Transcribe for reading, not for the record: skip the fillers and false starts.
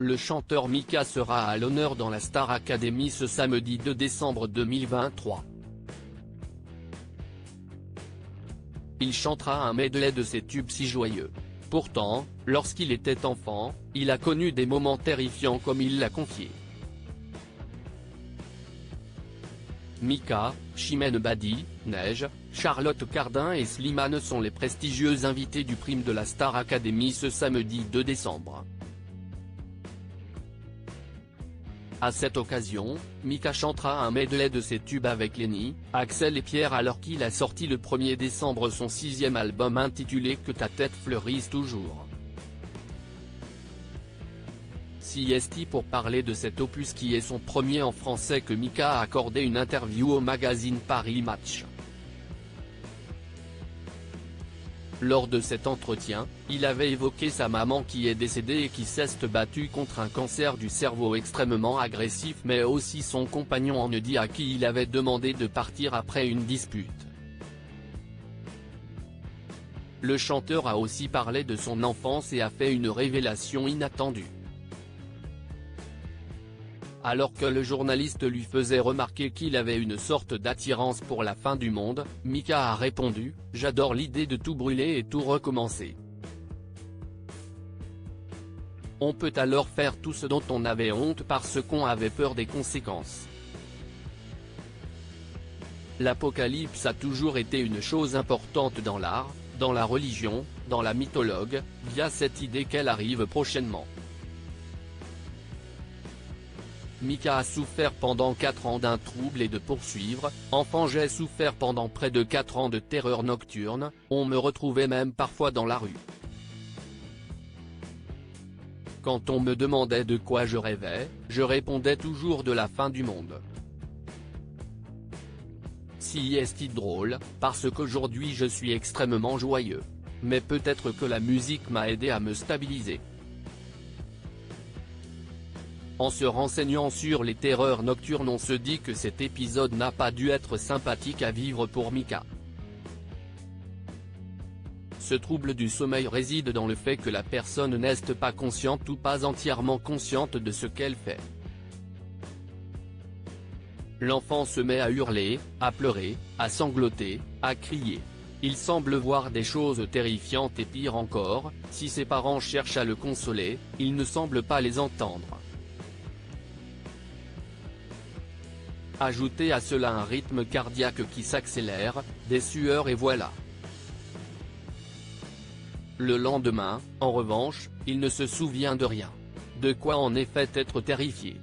Le chanteur Mika sera à l'honneur dans la Star Academy ce samedi 2 décembre 2023. Il chantera un medley de ses tubes si joyeux. Pourtant, lorsqu'il était enfant, il a connu des moments terrifiants comme il l'a confié. Mika, Chimène Badi, Neige, Charlotte Cardin et Slimane sont les prestigieux invités du prime de la Star Academy ce samedi 2 décembre. À cette occasion, Mika chantera un medley de ses tubes avec Lenny, Axel et Pierre alors qu'il a sorti le 1er décembre son 6e album intitulé Que ta tête fleurisse toujours. Si est pour parler de cet opus qui est son premier en français que Mika a accordé une interview au magazine Paris Match. Lors de cet entretien, il avait évoqué sa maman qui est décédée et qui s'est battue contre un cancer du cerveau extrêmement agressif mais aussi son compagnon Andy à qui il avait demandé de partir après une dispute. Le chanteur a aussi parlé de son enfance et a fait une révélation inattendue. Alors que le journaliste lui faisait remarquer qu'il avait une sorte d'attirance pour la fin du monde, Mika a répondu « J'adore l'idée de tout brûler et tout recommencer. On peut alors faire tout ce dont on avait honte parce qu'on avait peur des conséquences. L'apocalypse a toujours été une chose importante dans l'art, dans la religion, dans la mythologie, via cette idée qu'elle arrive prochainement. Mika a souffert pendant 4 ans d'un trouble et de poursuivre, enfant j'ai souffert pendant près de 4 ans de terreur nocturne, on me retrouvait même parfois dans la rue. Quand on me demandait de quoi je rêvais, je répondais toujours de la fin du monde. Si est drôle, parce qu'aujourd'hui je suis extrêmement joyeux. Mais peut-être que la musique m'a aidé à me stabiliser. En se renseignant sur les terreurs nocturnes on se dit que cet épisode n'a pas dû être sympathique à vivre pour Mika. Ce trouble du sommeil réside dans le fait que la personne n'est pas consciente ou pas entièrement consciente de ce qu'elle fait. L'enfant se met à hurler, à pleurer, à sangloter, à crier. Il semble voir des choses terrifiantes et pire encore, si ses parents cherchent à le consoler, il ne semble pas les entendre. Ajoutez à cela un rythme cardiaque qui s'accélère, des sueurs et voilà. Le lendemain, en revanche, il ne se souvient de rien. De quoi en effet être terrifié.